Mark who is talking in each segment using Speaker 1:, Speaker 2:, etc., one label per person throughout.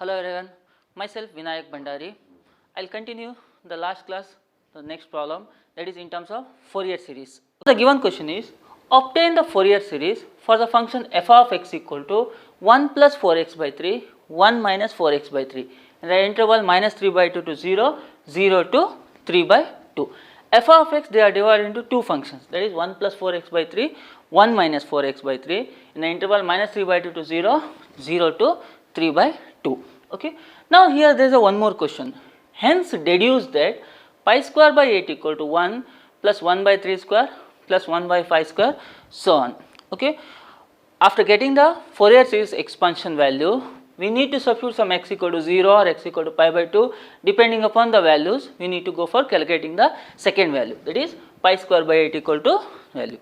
Speaker 1: Hello everyone, myself Vinayak Bandari. I will continue the last class, the next problem, that is in terms of Fourier series. The given question is, obtain the Fourier series for the function f of x equal to 1 plus 4x by 3, 1 minus 4x by 3 in the interval minus 3 by 2 to 0, 0 to 3 by 2. F of x, they are divided into two functions, that is 1 plus 4x by 3, 1 minus 4x by 3 in the interval minus 3 by 2 to 0, 0 to 3 by 2. Okay. Now here there is a one more question. Hence deduce that pi square by 8 equal to 1 plus 1 by 3 square plus 1 by 5 square, so on. Okay. After getting the Fourier series expansion value, we need to substitute some x equal to 0 or x equal to pi by 2, depending upon the values. We need to go for calculating the second value, that is pi square by 8 equal to value.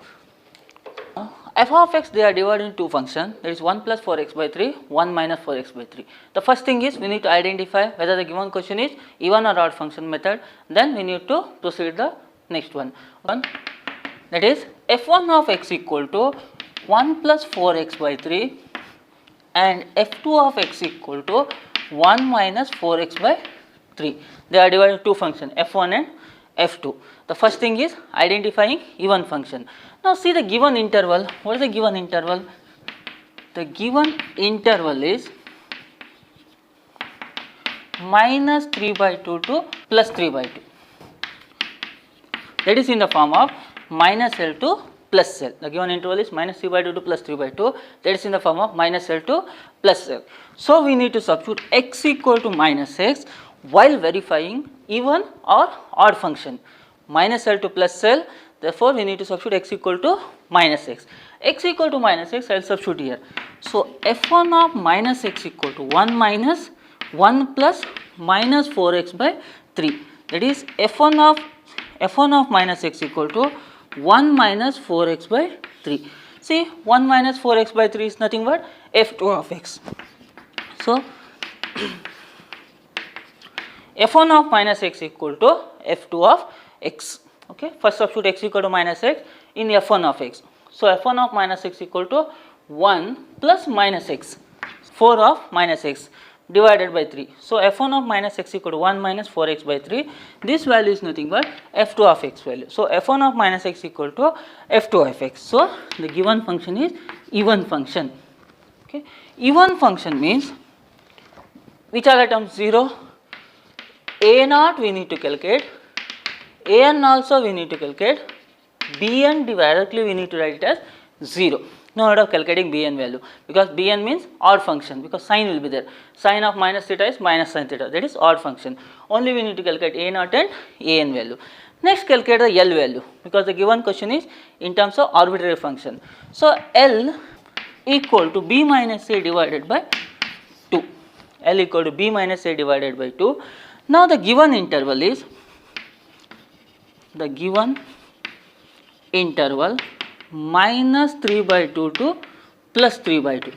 Speaker 1: F of x, they are divided into two functions, that is 1 plus 4x by 3, 1 minus 4x by 3. The first thing is we need to identify whether the given question is even or odd function method, then we need to proceed the next one. That is f1 of x equal to 1 plus 4x by 3 and f2 of x equal to 1 minus 4x by 3. They are divided into two functions, f1 and f2. The first thing is identifying even function. Now see the given interval. What is the given interval? The given interval is minus 3 by 2 to plus 3 by 2. That is in the form of minus L to plus L. The given interval is minus 3 by 2 to plus 3 by 2. That is in the form of minus L to plus L. So we need to substitute x equal to minus x while verifying even or odd function. Minus L to plus L. Therefore, we need to substitute x equal to minus x. X equal to minus x, I will substitute here. So, f1 of minus x equal to 1 minus 1 plus minus 4x by 3. That is f1 of minus x equal to 1 minus 4x by 3. See, 1 minus 4x by 3 is nothing but f2 of x. So, f1 of minus x equal to f2 of x. Okay. First substitute x equal to minus x in f1 of x. So, f1 of minus x equal to 1 plus minus x, 4 of minus x divided by 3. So, f1 of minus x equal to 1 minus 4x by 3. This value is nothing but f2 of x value. So, f1 of minus x equal to f2 of x. So, the given function is even function. Okay. Even function means which are the terms 0, a0 we need to calculate, an also we need to calculate, bn directly we need to write it as 0. No need of calculating bn value, because bn means odd function, because sign will be there. Sign of minus theta is minus sin theta, that is odd function. Only we need to calculate a0 and an value. Next calculate the L value, because the given question is in terms of arbitrary function. So, L equal to b minus a divided by 2. L equal to b minus a divided by 2. Now, the given interval is minus 3 by 2 to plus 3 by 2.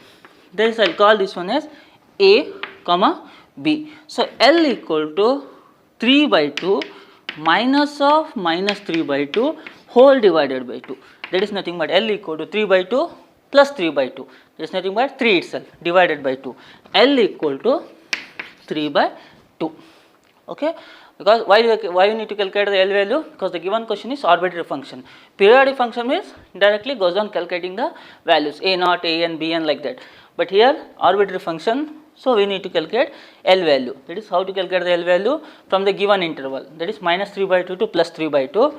Speaker 1: This I will call this one as A, comma B. So, L equal to 3 by 2 minus of minus 3 by 2 whole divided by 2. That is nothing but L equal to 3 by 2 plus 3 by 2. That is nothing but 3 itself divided by 2. L equal to 3 by 2. Okay. Because why you need to calculate the L value? Because the given question is arbitrary function. Periodic function means directly goes on calculating the values a0, an, bn like that. But here arbitrary function, so we need to calculate L value. That is how to calculate the L value from the given interval. That is minus 3 by 2 to plus 3 by 2.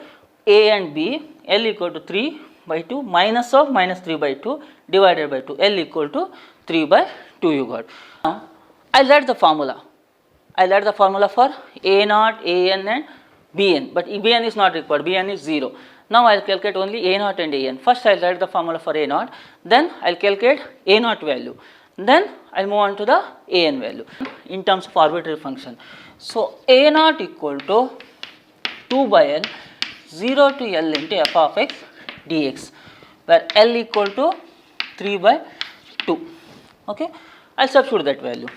Speaker 1: A and B, L equal to 3 by 2 minus of minus 3 by 2 divided by 2. L equal to 3 by 2 you got. Now I will write the formula. I will add the formula for a0, an and bn, but bn is not required, bn is 0. Now I will calculate only a0 and an. First I will write the formula for a0, then I will calculate a0 value, then I will move on to the an value in terms of arbitrary function. So, a0 equal to 2 by L, 0 to L into f of x dx, where L equal to 3 by 2. Okay. I will substitute that value.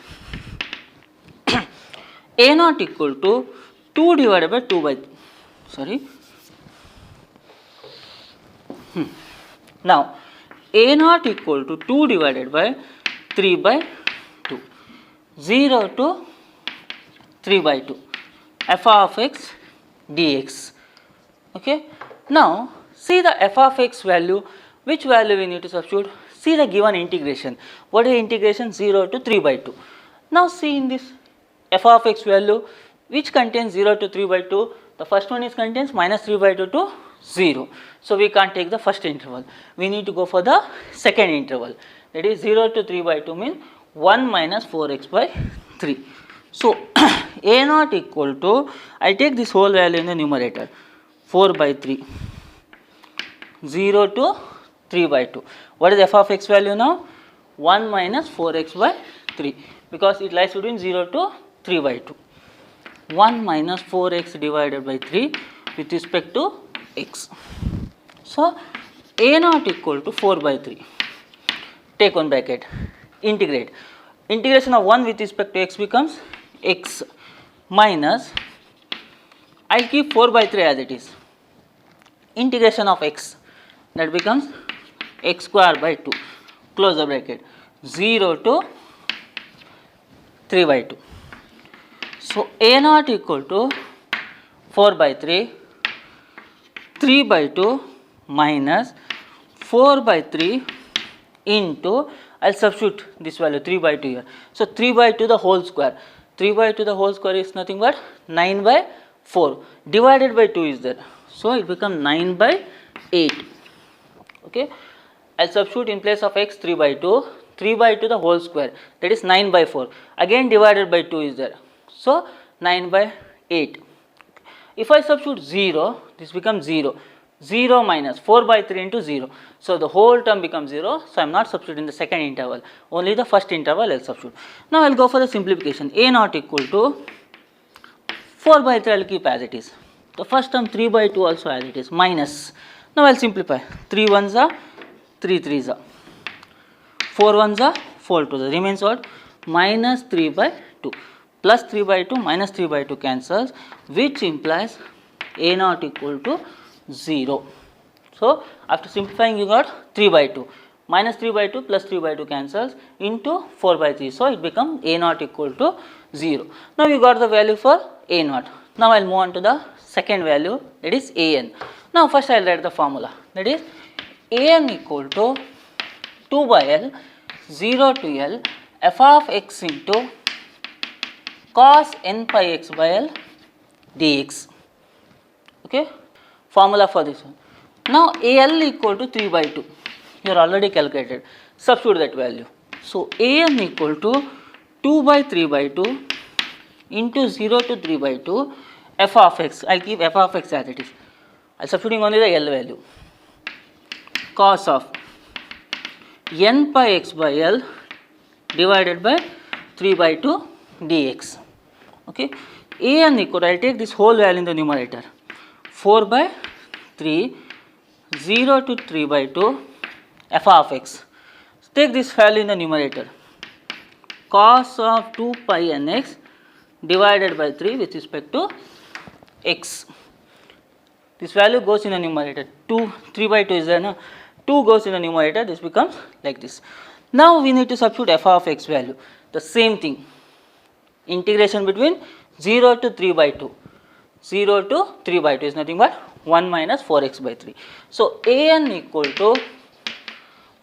Speaker 1: a0 equal to 2 divided by 2 by, Now, a0 equal to 2 divided by 3 by 2. 0 to 3 by 2 f of x dx. Okay. Now see the f of x value, which value we need to substitute? See the given integration. What is the integration? 0 to 3 by 2. Now see in this f of x value which contains 0 to 3 by 2, the first one is contains minus 3 by 2 to 0. So we can't take the first interval, we need to go for the second interval, that is 0 to 3 by 2 means 1 minus 4x by 3. So a naught equal to, I take this whole value in the numerator, 4 by 3, 0 to 3 by 2. What is f of x value now? 1 minus 4x by 3, because it lies between 0 to 3 by 2. 1 minus 4x divided by 3 with respect to x. So a naught equal to 4 by 3. Take one bracket, integrate. Integration of 1 with respect to x becomes x minus, I will keep 4 by 3 as it is. Integration of x, that becomes x square by 2. Close the bracket. 0 to 3 by 2. So a naught equal to 4 by 3, 3 by 2 minus 4 by 3 into, I will substitute this value 3 by 2 here. So 3 by 2 the whole square. 3 by 2 the whole square is nothing but 9 by 4. Divided by 2 is there. So it becomes 9 by 8. Okay. I will substitute in place of x 3 by 2. 3 by 2 the whole square, that is 9 by 4. Again divided by 2 is there. So 9 by 8. If I substitute 0, this becomes 0. 0 minus 4 by 3 into 0. So the whole term becomes 0. So I am not substituting the second interval, only the first interval I will substitute. Now I will go for the simplification. A naught equal to 4 by 3 I will keep as it is. The first term 3 by 2 also as it is, minus. Now I will simplify. 3 ones are 3 3s are 4 ones are 4 2s. Remains what? Minus 3 by 2. Plus 3 by 2 minus 3 by 2 cancels, which implies a naught equal to 0. So after simplifying you got 3 by 2. Minus 3 by 2 plus 3 by 2 cancels into 4 by 3. So it becomes a naught equal to 0. Now you got the value for a naught. Now I will move on to the second value, that is an. Now first I will write the formula, that is an equal to 2 by L 0 to L f of x into cos n pi x by L dx. Okay. Formula for this one. Now AL equal to 3 by 2. You are already calculated. Substitute that value. So AN equal to 2 by 3 by 2 into 0 to 3 by 2 f of x. I will keep f of x as it is. I am substituting only the L value. Cos of n pi x by L divided by 3 by 2 dx. Okay. AN equal to, I will take this whole value in the numerator. 4 by 3, 0 to 3 by 2 f of x. So take this value in the numerator. Cos of 2 pi nx divided by 3 with respect to x. This value goes in the numerator. 3 by 2 is there, no? 2 goes in the numerator, this becomes like this. Now we need to substitute f of x value. The same thing. Integration between 0 to 3 by 2. 0 to 3 by 2 is nothing but 1 minus 4x by 3. So an equal to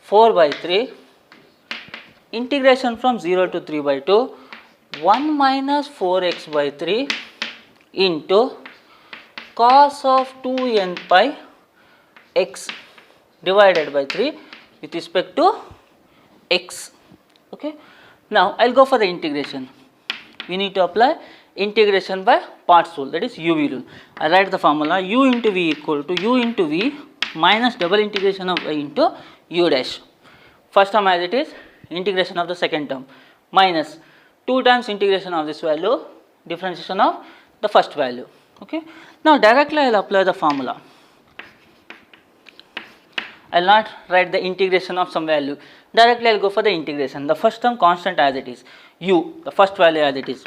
Speaker 1: 4 by 3, integration from 0 to 3 by 2, 1 minus 4x by 3 into cos of 2n pi x divided by 3 with respect to x. Okay. Now I will go for the integration. We need to apply integration by parts rule, that is UV rule. I write the formula u into v equal to u into v minus double integration of y into u dash. First term as it is, integration of the second term, minus 2 times integration of this value, differentiation of the first value. Okay. Now directly I will apply the formula. I will not write the integration of some value. Directly I will go for the integration. The first term constant as it is, u, the first value as it is,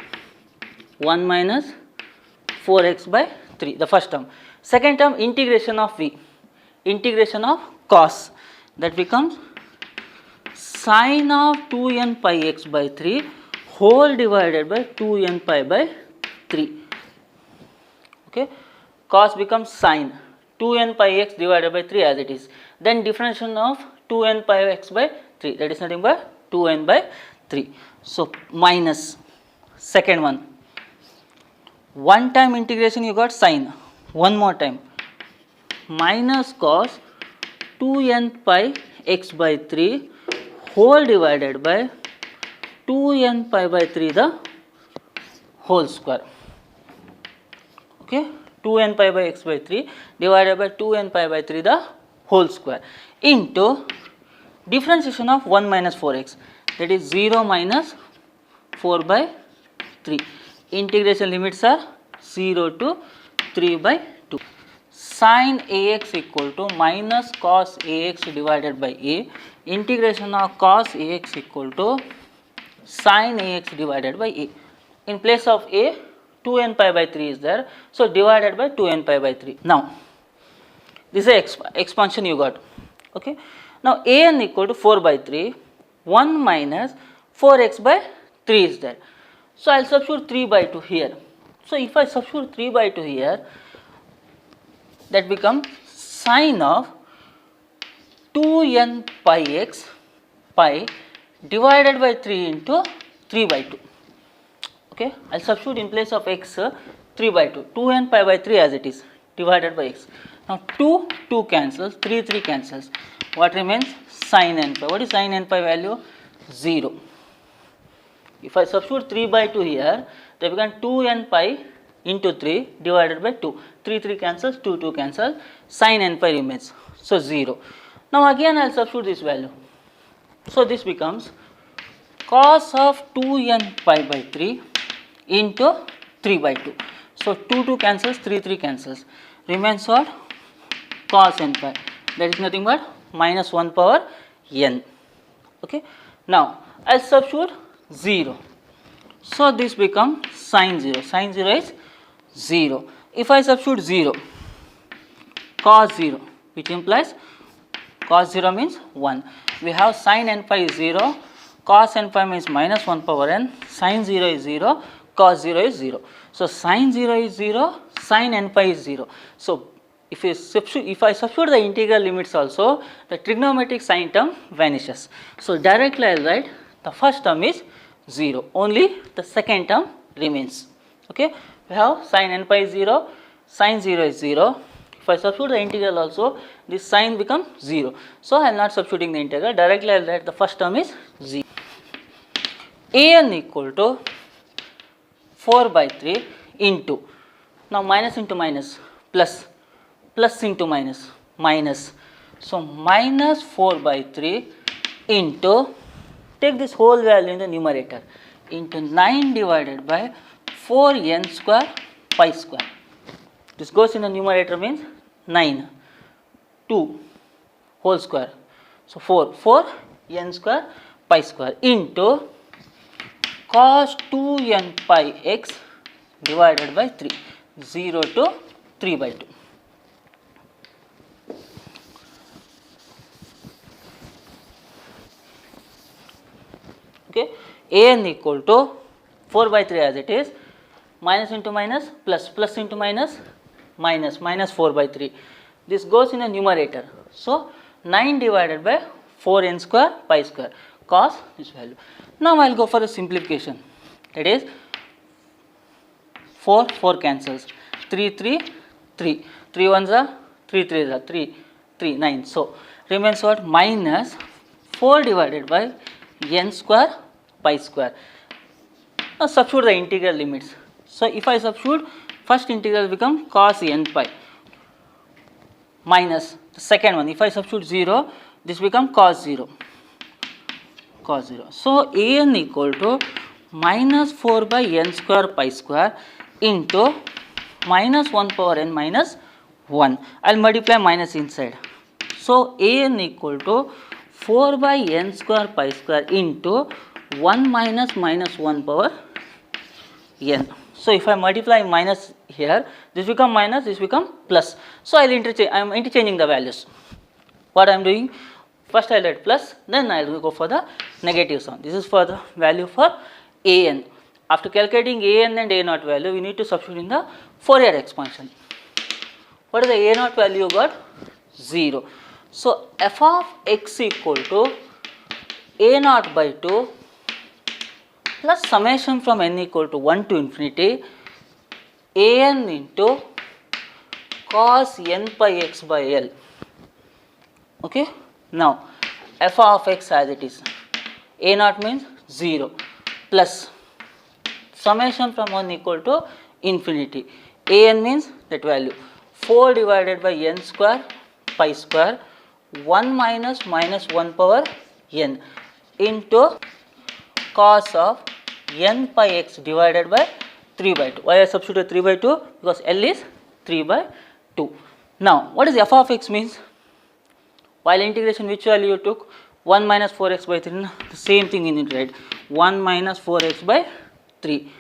Speaker 1: 1 minus 4x by 3, the first term. Second term integration of v, integration of cos, that becomes sin of 2n pi x by 3 whole divided by 2n pi by 3. Okay, cos becomes sine 2n pi x divided by 3 as it is. Then differentiation of 2n pi x by 3, that is nothing but 2n by 3. So minus second one. One time integration you got sine. One more time. Minus cos 2n pi x by 3 whole divided by 2n pi by 3 the whole square. Okay, 2n pi by x by 3 divided by 2n pi by 3 the whole square into differentiation of 1 minus 4x, that is 0 minus 4 by 3. Integration limits are 0 to 3 by 2. Sin ax equal to minus cos ax divided by a. Integration of cos ax equal to sin ax divided by a. In place of a, 2n pi by 3 is there. So divided by 2n pi by 3. Now this is expansion you got. Okay. Now an equal to 4 by 3. 1 minus 4x by 3 is there. So I will substitute 3 by 2 here. So if I substitute 3 by 2 here, that becomes sine of 2n pi x pi divided by 3 into 3 by 2. Okay, I will substitute in place of x 3 by 2, 2n pi by 3 as it is, divided by x. Now 2 cancels, 3 cancels. What remains? Sin n pi. What is sin n pi value? 0. If I substitute 3 by 2 here, they become 2n pi into 3 divided by 2. 3 cancels, 2 cancels, sin n pi remains. So 0. Now again I will substitute this value. So this becomes cos of 2n pi by 3 into 3 by 2. So 2 cancels, 3 cancels. Remains what? Cos n pi. That is nothing but minus 1 power n. Okay. Now I will substitute 0. So this becomes sin 0. Sin 0 is 0. If I substitute 0, cos 0, which implies cos 0 means 1. We have sin n pi is 0, cos n pi means minus 1 power n, sin 0 is 0, cos 0 is 0. So sin 0 is 0, sin n pi is 0. So if I substitute the integral limits also, the trigonometric sin term vanishes. So directly I will write the first term is 0, only the second term remains. Okay, we have sin n pi is 0, sin 0 is 0. If I substitute the integral also, this sin becomes 0. So I am not substituting the integral, directly I will write the first term is 0. An equal to 4 by 3 into, now minus into minus, plus, plus into minus, minus. So minus 4 by 3 into, take this whole value in the numerator, into 9 divided by 4n square pi square. This goes in the numerator means 9, 2 whole square. So 4 n square pi square into cos 2n pi x divided by 3, 0 to 3 by 2. Okay, an equal to 4 by 3 as it is, minus into minus, plus, plus into minus, minus, minus 4 by 3. This goes in the numerator. So 9 divided by 4n square pi square, cos this value. Now I will go for a simplification, that is 4 cancels, 3 ones are 3 are 3 9. So remains what? Minus 4 divided by n square pi square. Now substitute the integral limits. So if I substitute, first integral become cos n pi minus the second one. If I substitute 0, this become cos 0. Cos 0. So an equal to minus 4 by n square pi square into minus 1 power n minus 1. I will multiply minus inside. So an equal to 4 by n square pi square into 1 minus minus 1 power n. So if I multiply minus here, this become minus, this become plus. So I am interchanging the values. What I am doing? First I will write plus, then I will go for the negative sign. This is for the value for an. After calculating an and a naught value, we need to substitute in the Fourier expansion. What is the a naught value you got? 0. So f of x equal to a naught by 2 plus summation from n equal to 1 to infinity an into cos n pi x by L. Okay. Now f of x as it is, a naught means 0 plus summation from 1 equal to infinity, an means that value 4 divided by n square pi square 1 minus 1 power n into cos of n pi x divided by 3 by 2. Why I substitute 3 by 2? Because L is 3 by 2. Now what is f of x means? While integration, which value you took? 1 minus 4x by 3, the same thing in it, right? 1 minus 4x by 3.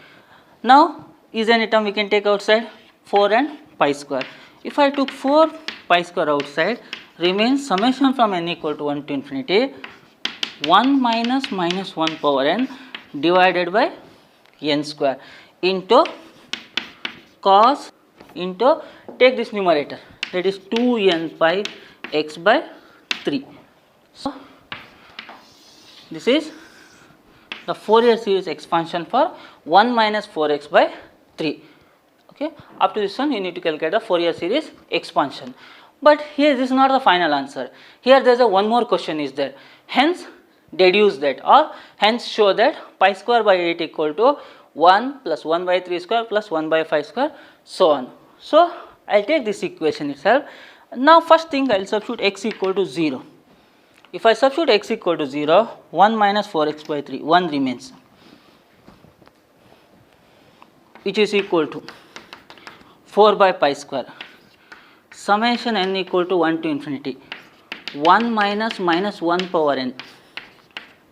Speaker 1: Now is any term we can take outside? 4 and pi square. If I took 4 pi square outside, remains summation from n equal to 1 to infinity 1 minus 1 power n divided by n square into cos into, take this numerator, that is 2n pi x by 3. So this is the Fourier series expansion for 1 minus 4x by 3. Okay. Up to this one you need to calculate the Fourier series expansion. But here this is not the final answer. Here there is a one more question is there. Hence deduce that, or hence show that pi square by 8 equal to 1 plus 1 by 3 square plus 1 by 5 square, so on. So I will take this equation itself. Now first thing I will substitute x equal to 0. If I substitute x equal to 0, 1 minus 4x by 3, 1 remains, which is equal to 4 by pi square summation n equal to 1 to infinity 1 minus 1 power n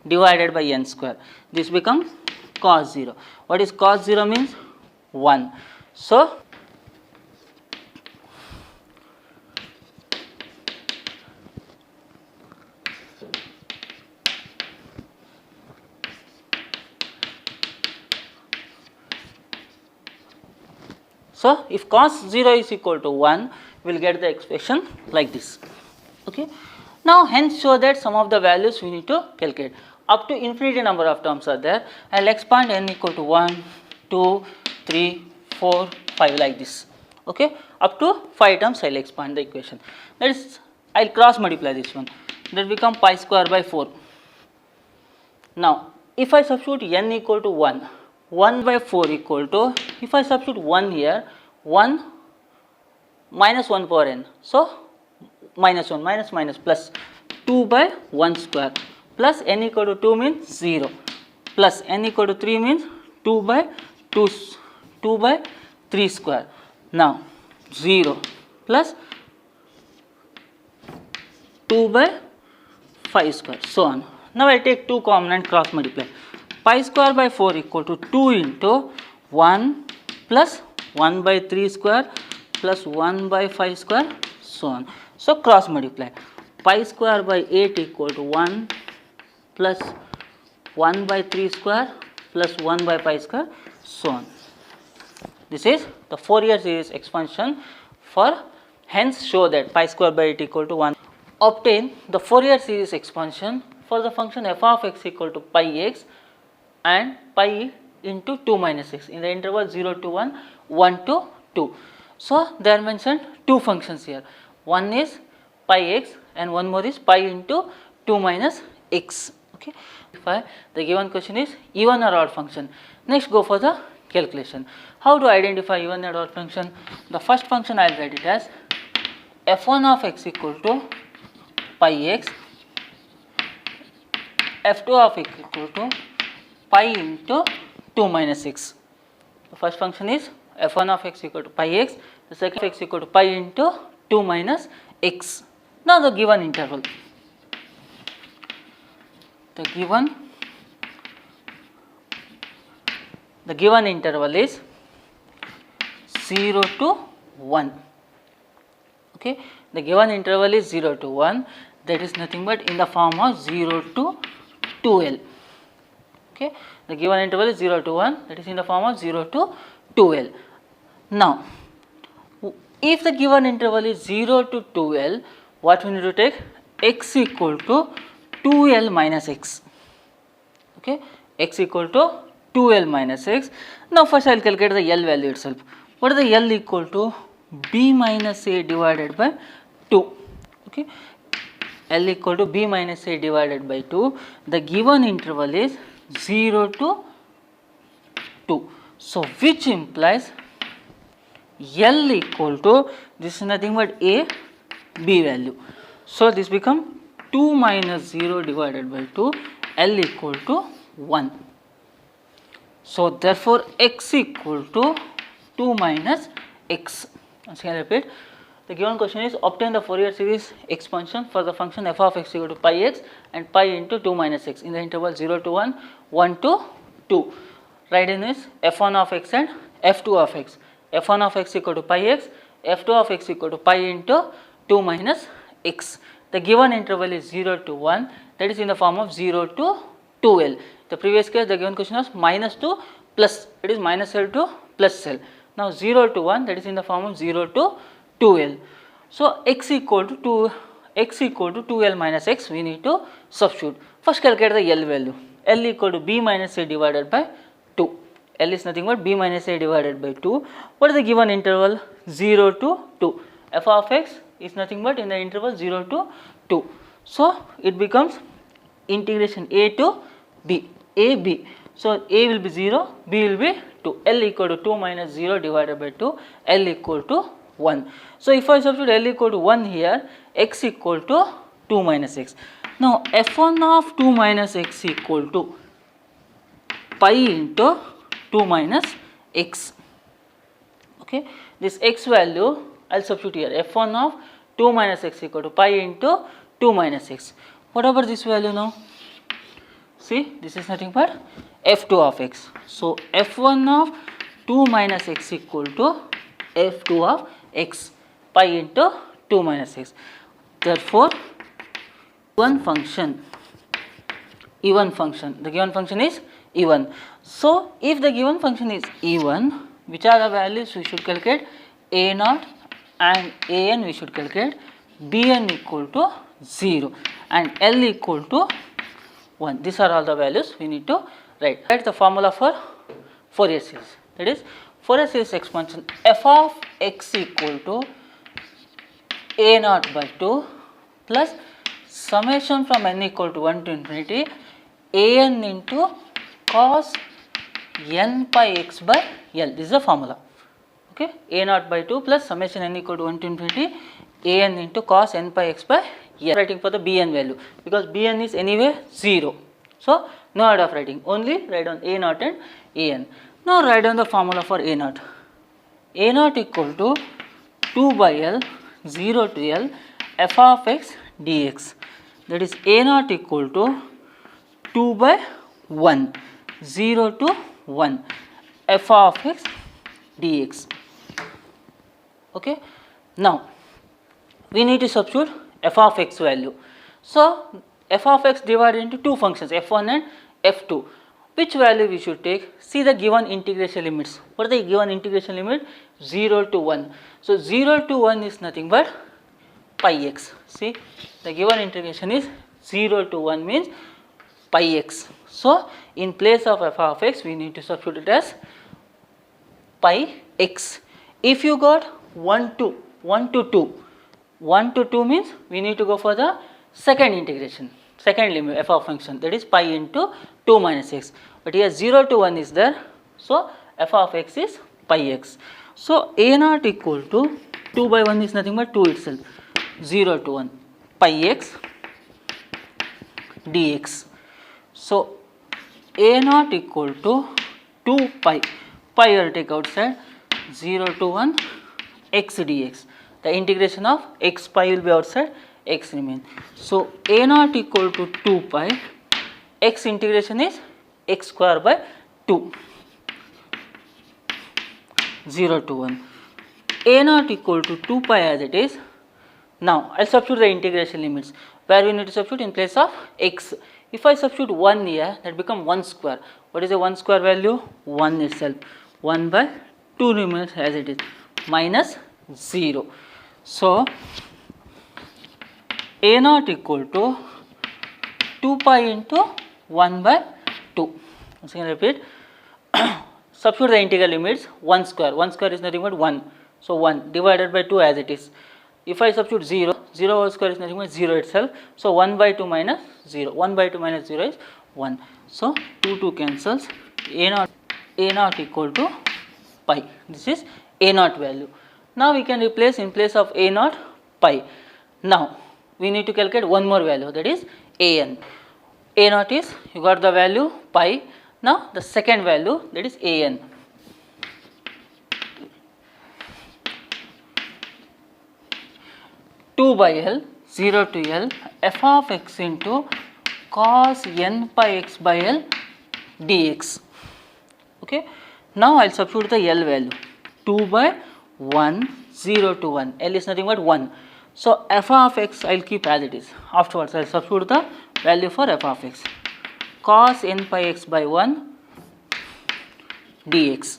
Speaker 1: divided by n square. This becomes cos 0. What is cos 0 means? 1. So if cos 0 is equal to 1, we will get the expression like this. Okay. Now hence show that some of the values we need to calculate. Up to infinity number of terms are there. I will expand n equal to 1, 2, 3, 4, 5 like this. Okay. Up to 5 terms I will expand the equation. That is, I will cross multiply this one. That become pi square by 4. Now if I substitute n equal to 1, 1 by 4 equal to, if I substitute 1 here, 1 minus 1 power n. So minus 1 minus plus 2 by 1 square plus n equal to 2 means 0 plus n equal to 3 means 2 by 3 square. Now 0 plus 2 by 5 square, so on. Now I take 2 common and cross multiply. Pi square by 4 equal to 2 into 1 plus 1 by 3 square plus 1 by 5 square, so on. So cross multiply. Pi square by 8 equal to 1 plus 1 by 3 square plus 1 by pi square, so on. This is the Fourier series expansion for, hence show that pi square by 8 equal to 1. Obtain the Fourier series expansion for the function f of x equal to pi x and pi into 2 minus x in the interval 0 to 1, 1 to 2. So they are mentioned two functions here. One is pi x and one more is pi into 2 minus x. Okay. The given question is even or odd function. Next go for the calculation. How to identify even or odd function? The first function I will write it as f1 of x equal to pi x, f2 of x equal to pi into 2 minus x. The first function is f1 of x equal to pi x, the second x equal to pi into 2 minus x. Now the given interval. The given interval is 0 to 1. Okay, the given interval is 0 to 1, that is nothing but in the form of 0 to 2L. Okay, the given interval is 0 to 1, that is in the form of 0 to 2L. Now, if the given interval is 0 to 2L, what we need to take? X equal to 2L minus x. Okay, x equal to 2L minus x. Now, first I will calculate the L value itself. What is the L equal to? B minus A divided by 2. Okay, L equal to B minus A divided by 2. The given interval is 0 to 2. So, which implies L equal to, this is nothing but A, B value. So, this become 2 minus 0 divided by 2, L equal to 1. So, therefore, x equal to 2 minus x. Once again I repeat, the given question is obtain the Fourier series expansion for the function f of x equal to pi x and pi into 2 minus x in the interval 0 to 1, 1 to 2. Write in this f1 of x and f2 of x. f1 of x equal to pi x, f2 of x equal to pi into 2 minus x. The given interval is 0 to 1, that is in the form of 0 to 2L. The previous case the given question was minus to plus, it is minus L to plus L. Now 0 to 1, that is in the form of 0 to 2L. So x equal to 2L minus x, we need to substitute. First calculate the L value. L equal to B minus A divided by 2. L is nothing but B minus A divided by 2. What is the given interval? 0 to 2. F of x is nothing but in the interval 0 to 2. So it becomes integration A to B, A, B. So A will be 0, B will be 2. L equal to 2 minus 0 divided by 2, L equal to 1. So if I substitute L equal to 1 here, x equal to 2 minus x. Now f1 of 2 minus x equal to pi into 2 minus x. Okay, this x value I will substitute here, f1 of 2 minus x equal to pi into 2 minus x. What about this value now? See, this is nothing but f2 of x. So f1 of 2 minus x equal to f2 of x, pi into 2 minus x. Therefore, even function, the given function is even. So if the given function is even, which are the values we should calculate? A0 and an we should calculate, bn equal to 0 and L equal to 1. These are all the values we need to write. Write the formula for Fourier series. That is Fourier series expansion f of x equal to a0 by 2 plus summation from n equal to 1 to infinity an into cos n pi x by L. This is the formula. Okay, a0 by 2 plus summation n equal to 1 to infinity an into cos n pi x by L. Writing for the bn value because bn is anyway 0. So no add of writing, only write on a0 and an. Now write down the formula for a0. a0 equal to 2 by L 0 to L f of x dx. That is a0 equal to 2 by 1 0 to 1 f of x dx. Okay. Now we need to substitute f of x value. So f of x divided into two functions f1 and f2. Which value we should take? See the given integration limits. What are the given integration limit? 0 to 1. So 0 to 1 is nothing but pi x. See, the given integration is 0 to 1 means pi x. So in place of f of x we need to substitute it as pi x. If you got 1 to 2, 1 to 2 means we need to go for the second integration, second limit f of function, that is pi into 2 minus x. But here 0 to 1 is there, so f of x is pi x. So a0 equal to 2 by 1 is nothing but 2 itself, 0 to 1 pi x dx. So a0 equal to 2 pi I will take outside, 0 to 1 x dx. The integration of x pi will be outside, x remain. So a0 equal to 2 pi, x integration is x square by 2, 0 to 1. a0 equal to 2 pi as it is. Now I will substitute the integration limits. Where we need to substitute? In place of x. If I substitute 1 here, that become 1 square. What is the 1 square value? 1 itself. 1 by 2 remains as it is, minus 0. So a naught equal to 2 pi into 1 by 2. Once again repeat. Substitute the integral limits. 1 square. 1 square is nothing but 1. So 1 divided by 2 as it is. If I substitute 0, 0 whole square is nothing but 0 itself. So 1 by 2 minus 0. 1 by 2 minus 0 is 1. So 2 cancels. A naught equal to pi. This is a naught value. Now we can replace in place of a naught pi. Now we need to calculate one more value, that is an. A naught is, you got the value pi. Now the second value, that is an. Two by L, 0 to L, f of x into cos n pi x by L dx. Okay. Now I will substitute the L value. 2 by 1, 0 to 1. L is nothing but 1. So f of x I will keep as it is. Afterwards I will substitute the value for f of x. Cos n pi x by 1 dx.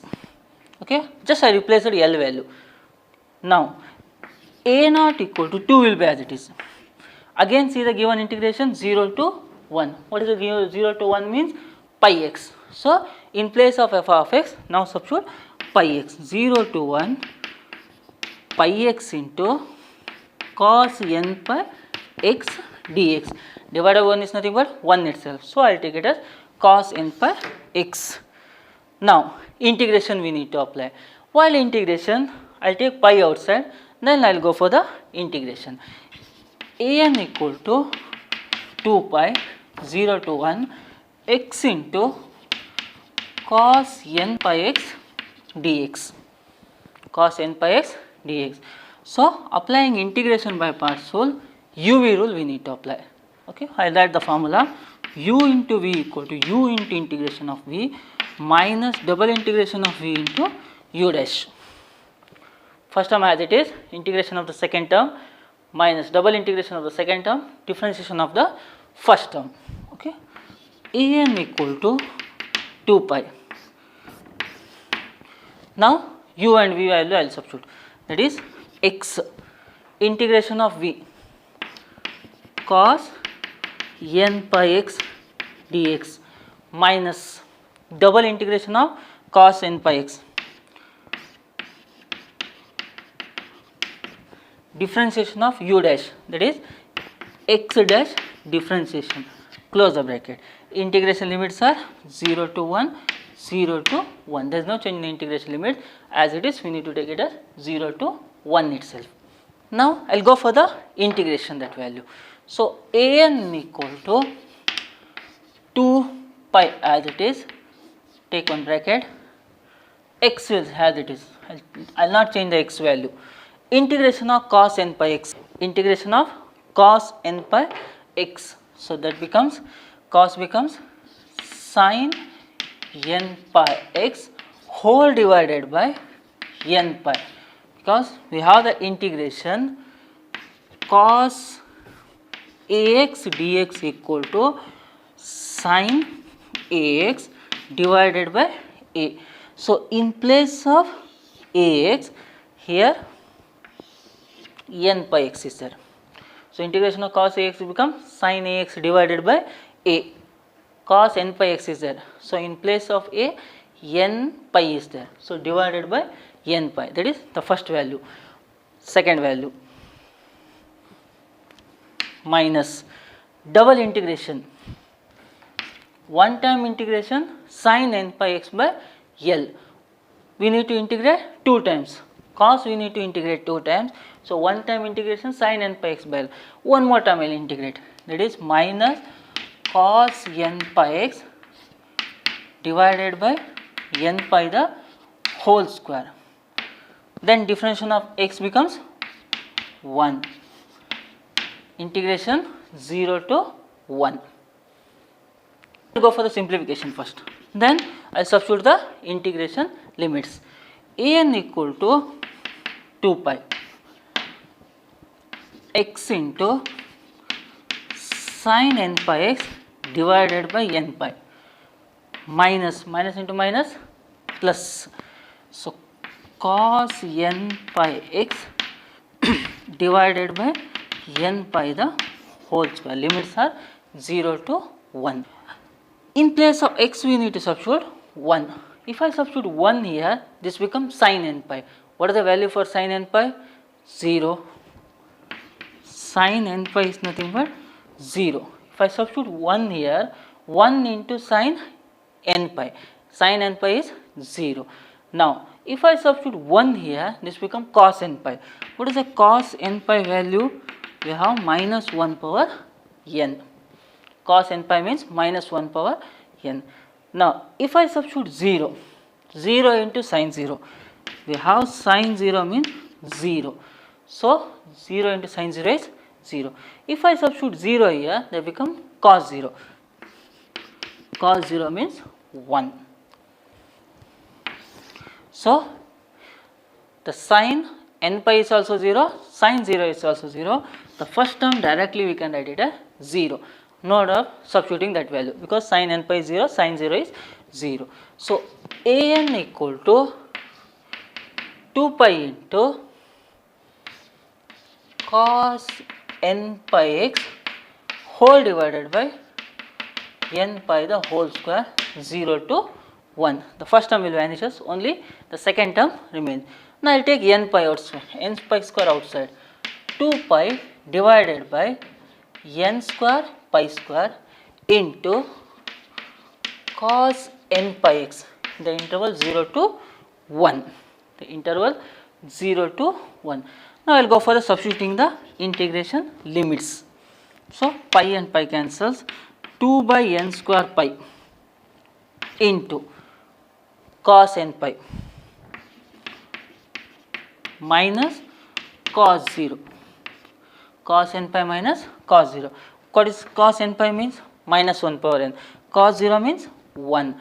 Speaker 1: Okay. Just I replace the L value. Now a naught equal to 2 will be as it is. Again see the given integration 0 to 1. What is the given 0 to 1 means? Pi x. So in place of f of x, now substitute pi x. 0 to 1 pi x into cos n pi x dx. Divided by 1 is nothing but 1 itself. So I will take it as cos n pi x. Now integration we need to apply. While integration, I will take pi outside, then I will go for the integration. An equal to 2 pi 0 to 1 x into cos n pi x dx. Cos n pi x dx. So applying integration by parts rule, UV rule we need to apply. Okay, I write the formula. U into V equal to U into integration of V minus double integration of V into U dash. First term as it is, integration of the second term minus double integration of the second term, differentiation of the first term. Okay. An equal to 2 pi. Now U and V value I will substitute. That is x integration of V cos n pi x dx minus double integration of cos n pi x, differentiation of u dash, that is x dash differentiation, close the bracket. Integration limits are 0 to 1, 0 to 1. There is no change in the integration limit, as it is we need to take it as 0 to 1 itself. Now I will go for the integration that value. So an equal to 2 pi as it is, take one bracket, x is as it is, I will not change the x value. Integration of cos n pi x, integration of cos n pi x, so that becomes, cos becomes sin n pi x whole divided by n pi, because we have the integration cos ax dx equal to sin ax divided by a. So in place of ax, here n pi x is there. So integration of cos ax becomes sin ax divided by a. Cos n pi x is there. So in place of a, n pi is there. So divided by n pi, that is the first value. Second value minus double integration, one time integration sin n pi x by L. We need to integrate 2 times. Cos we need to integrate 2 times. So one time integration sin n pi x by L. One more time I will integrate, that is minus cos n pi x divided by n pi the whole square. Then differentiation of x becomes 1. Integration 0 to 1. We'll go for the simplification first. Then I will substitute the integration limits. An equal to 2 pi x into sin n pi x divided by n pi, minus into minus plus. So cos n pi x divided by n pi the whole square. Limits are 0 to 1. In place of x we need to substitute 1. If I substitute 1 here, this becomes sin n pi. What is the value for sin n pi? 0. Sin n pi is nothing but 0. If I substitute 1 here, 1 into sin n pi. Sin n pi is 0. Now, if I substitute 1 here, this becomes cos n pi. What is the cos n pi value? We have minus 1 power n. Cos n pi means minus 1 power n. Now, if I substitute 0, 0 into sin 0, we have sin 0 means 0. So, 0 into sin 0 is 0. If I substitute 0 here, they become cos 0. Cos 0 means 1. So, the sin n pi is also 0, sin 0 is also 0. The first term directly we can write it as 0. No doubt of substituting that value, because sin n pi is 0, sin 0 is 0. So, an equal to 2 pi into cos n pi x whole divided by n pi the whole square, 0 to 1. The first term will vanish, only the second term remains. Now, I will take n pi outside, n pi square outside. 2 pi divided by n square pi square into cos n pi x, the interval 0 to 1. The interval 0 to 1. Now, I will go for the substituting the integration limits. So, pi and pi cancels. 2 by n square pi into cos n pi minus cos 0. Cos n pi minus cos 0. What is cos n pi means? Minus 1 power n. Cos 0 means 1.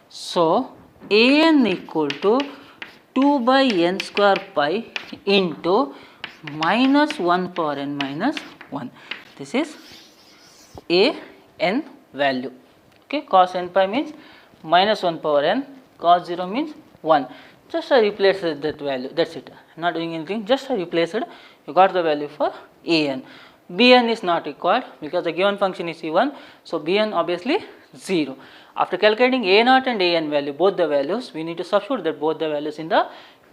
Speaker 1: So, an equal to 2 by n square pi into minus 1 power n minus 1. This is a n value. Okay, cos n pi means minus 1 power n, cos 0 means 1. Just I replace that value, that's it. Not doing anything, just I replace it. You got the value for an. Bn is not required because the given function is e1. So, bn obviously 0. After calculating a0 and an value, both the values, we need to substitute that both the values in the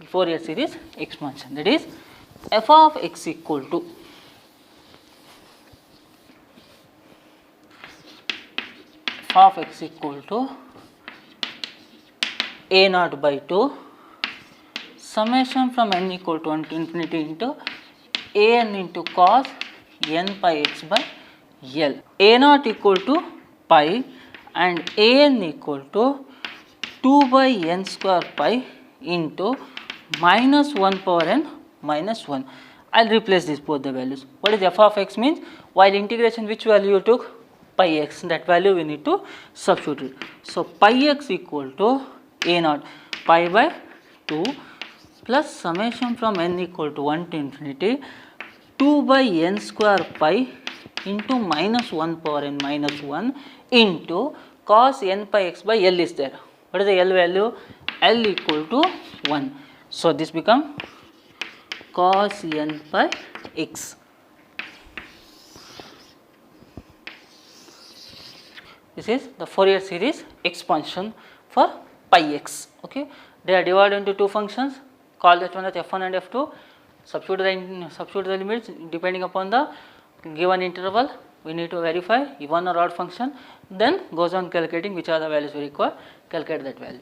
Speaker 1: Fourier series expansion. That is f of x equal to a0 by 2 summation from n equal to 1 to infinity into an into cos n pi x by L. A0 equal to pi and an equal to 2 by n square pi into minus 1 power n minus 1. I will replace this both the values. What is f of x means? While integration, which value you took? Pi x. That value we need to substitute. So, pi x equal to a0 pi by 2 plus summation from n equal to 1 to infinity 2 by n square pi into minus 1 power n minus 1 into cos n pi x by L is there. What is the L value? L equal to 1. So, this become cos n pi x. This is the Fourier series expansion for pi x. Okay, they are divided into two functions. Call that one as f1 and f2. Substitute the limits depending upon the given interval. We need to verify even or odd function. Then goes on calculating which are the values we require. Calculate that value.